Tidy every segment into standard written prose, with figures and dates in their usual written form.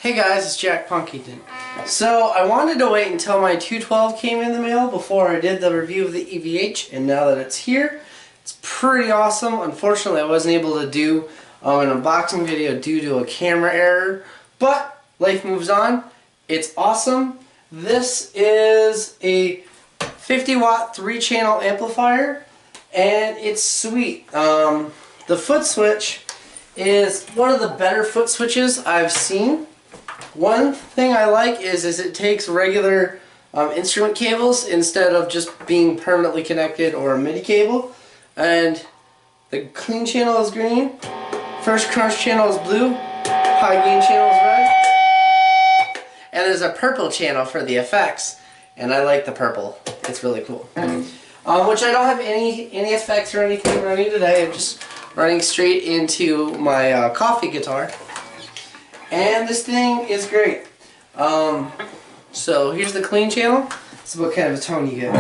Hey guys, it's Jack Punkington. So I wanted to wait until my 212 came in the mail before I did the review of the EVH, and now that it's here, it's pretty awesome. Unfortunately, I wasn't able to do an unboxing video due to a camera error, but life moves on. It's awesome. This is a 50 watt 3-channel amplifier, and it's sweet. The foot switch is one of the better foot switches I've seen. One thing I like is it takes regular instrument cables instead of just being permanently connected or a MIDI cable. And the clean channel is green, first crunch channel is blue, high gain channel is red, and there's a purple channel for the effects. And I like the purple. It's really cool. Which I don't have any effects or anything running today. I'm just running straight into my coffee guitar. And this thing is great. So here's the clean channel. This is what kind of a tone you get.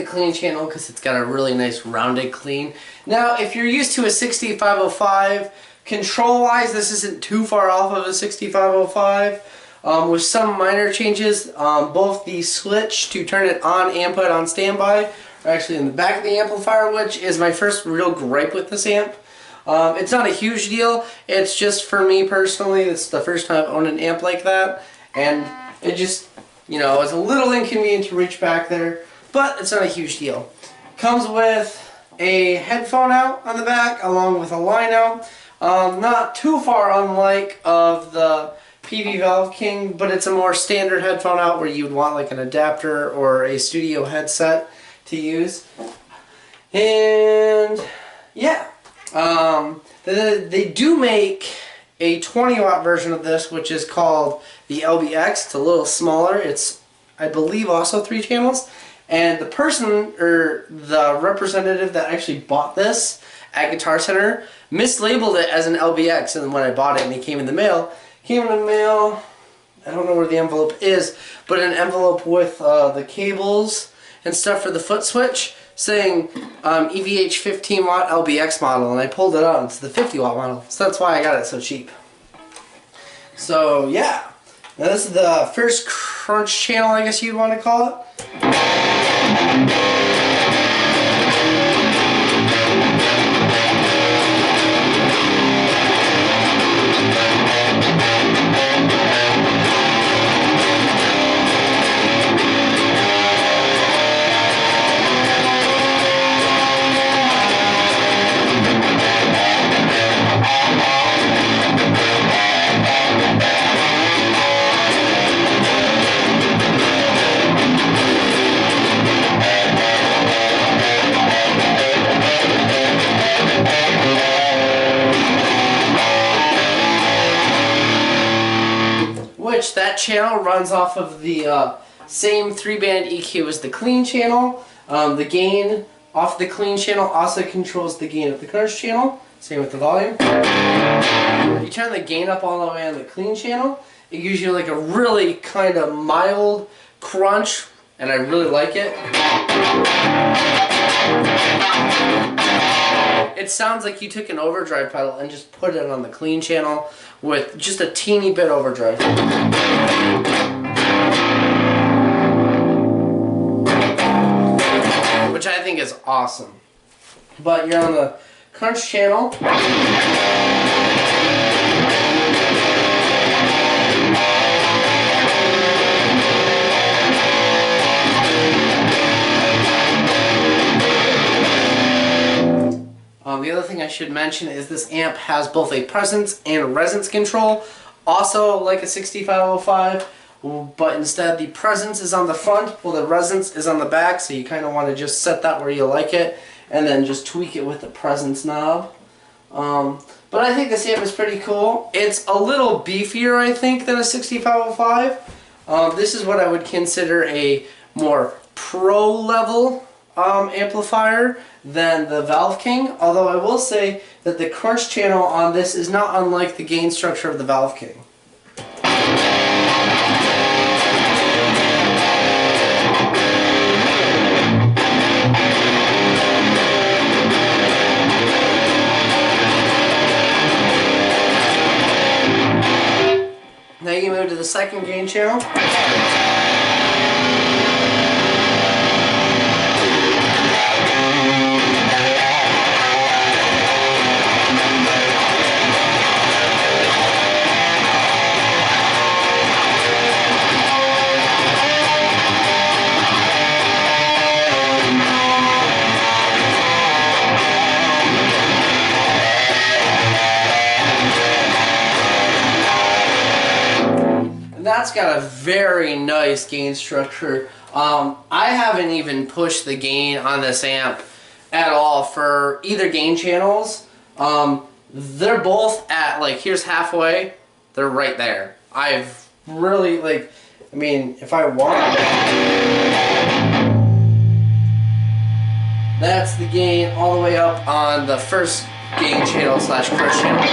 Clean channel because it's got a really nice rounded clean. Now if you're used to a 6505, control wise this isn't too far off of a 6505 with some minor changes. Both the switch to turn it on and put it on standby are actually in the back of the amplifier, which is my first real gripe with this amp. It's not a huge deal, it's just for me personally, it's the first time I've owned an amp like that, and it just, you know, it's a little inconvenient to reach back there. But it's not a huge deal. Comes with a headphone out on the back along with a line out. Not too far unlike of the PV Valve King, but it's a more standard headphone out where you'd want like an adapter or a studio headset to use. And yeah, they do make a 20 watt version of this, which is called the LBX. It's a little smaller. It's, I believe, also 3 channels. And the person, or the representative that actually bought this at Guitar Center, mislabeled it as an LBX, and when I bought it and it came in the mail, I don't know where the envelope is, but an envelope with the cables and stuff for the foot switch, saying EVH 15 watt LBX model, and I pulled it out, it's the 50 watt model, so that's why I got it so cheap. So yeah, now this is the first crunch channel, I guess you'd want to call it. Which that channel runs off of the same 3-band EQ as the clean channel. The gain off the clean channel also controls the gain of the crunch channel. Same with the volume. You turn the gain up all the way on the clean channel, it gives you like a really kind of mild crunch, and I really like it. It sounds like you took an overdrive pedal and just put it on the clean channel with just a teeny bit overdrive. Which I think is awesome. But you're on the crunch channel. The other thing I should mention is this amp has both a presence and resonance control, also like a 6505, but instead the presence is on the front while the resonance is on the back, so you kind of want to just set that where you like it and then just tweak it with the presence knob. But I think this amp is pretty cool. It's a little beefier, I think, than a 6505. This is what I would consider a more pro level amplifier than the Valve King, although I will say that the crunch channel on this is not unlike the gain structure of the Valve King. Now you can move to the second gain channel. That's got a very nice gain structure. I haven't even pushed the gain on this amp at all for either gain channels. They're both at, like, here's halfway, they're right there. I've really, like, I mean, if I want, that's the gain all the way up on the first gain channel slash crunch channel.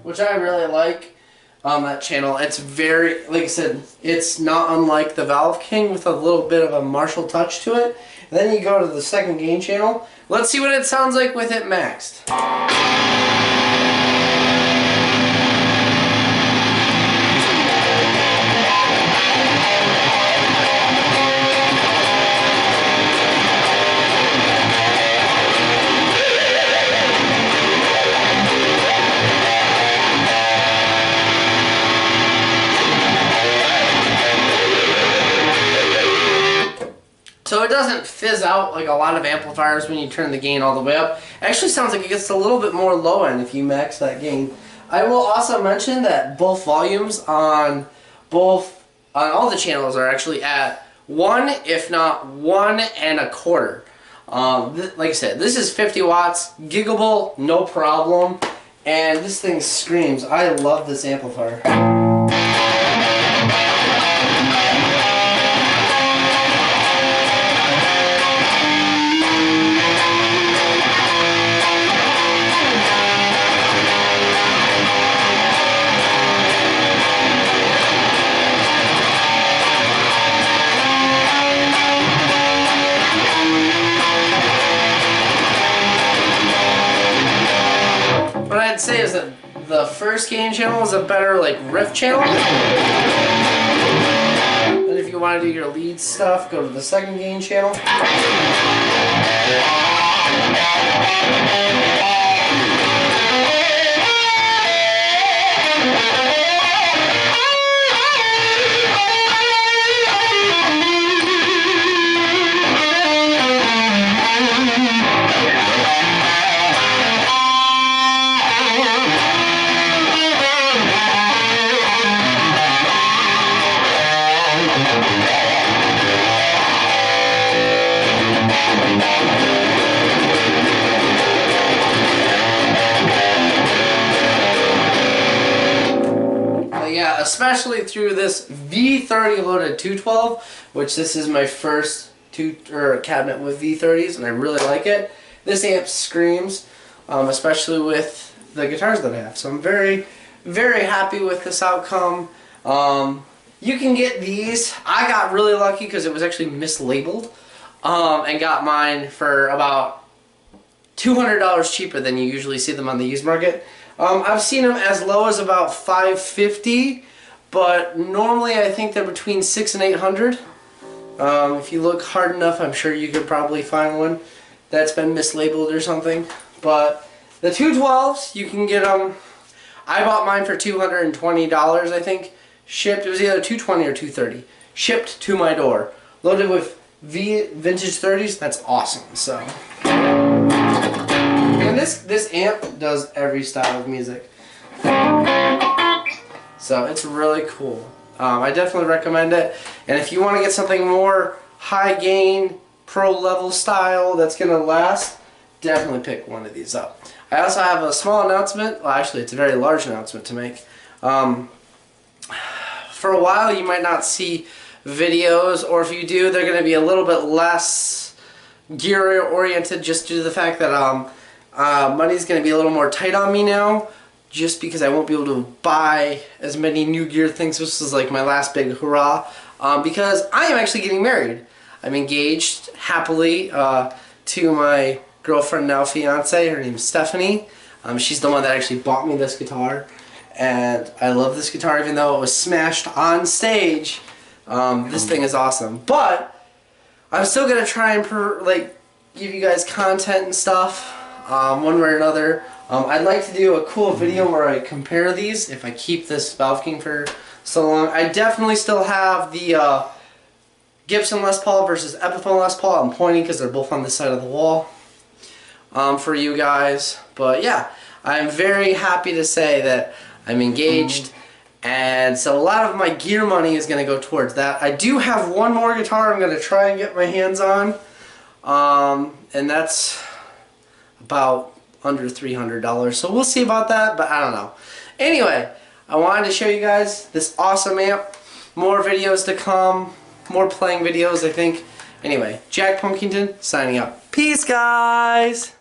Which I really like on that channel. It's very, like I said, it's not unlike the Valve King with a little bit of a Marshall touch to it. And then you go to the second gain channel. Let's see what it sounds like with it maxed. So it doesn't fizz out like a lot of amplifiers when you turn the gain all the way up. It actually sounds like it gets a little bit more low end if you max that gain. I will also mention that both volumes on all the channels are actually at 1, if not 1 1/4. Like I said, this is 50 watts, giggable, no problem, and this thing screams. I love this amplifier. What I'd say is that the first gain channel is a better, like, riff channel. And if you want to do your lead stuff, go to the second gain channel. Yeah, especially through this V30 loaded 212, which this is my first cabinet with V30s, and I really like it. This amp screams, especially with the guitars that I have. So I'm very, very happy with this outcome. You can get these. I got really lucky because it was actually mislabeled, and got mine for about $200 cheaper than you usually see them on the used market. I've seen them as low as about $550, but normally I think they're between $600 and $800. If you look hard enough, I'm sure you could probably find one that's been mislabeled or something. But the 212s, you can get them. I bought mine for $220, I think. Shipped. It was either $220 or $230. Shipped to my door. Loaded with vintage 30s. That's awesome. So. And this amp does every style of music. So it's really cool. I definitely recommend it. And if you want to get something more high gain, pro level style that's going to last, definitely pick one of these up. I also have a small announcement. Well, actually, it's a very large announcement to make. For a while, you might not see videos, or if you do, they're going to be a little bit less gear oriented, just due to the fact that money's going to be a little more tight on me now, just because I won't be able to buy as many new gear things. This is like my last big hurrah, because I am actually getting married. I'm engaged happily to my girlfriend, now fiance. Her name's Stephanie. She's the one that actually bought me this guitar, and I love this guitar even though it was smashed on stage. This thing is awesome, but I'm still gonna try and give you guys content and stuff one way or another. I'd like to do a cool video where I compare these if I keep this Valve King for so long. I definitely still have the Gibson Les Paul versus Epiphone Les Paul. I'm pointing because they're both on this side of the wall for you guys. But yeah, I'm very happy to say that I'm engaged, and so a lot of my gear money is going to go towards that. I do have one more guitar I'm going to try and get my hands on, and that's about under $300, so we'll see about that, but I don't know. Anyway, I wanted to show you guys this awesome amp. More videos to come, more playing videos, I think. Anyway, Jack Punkington signing out. Peace, guys!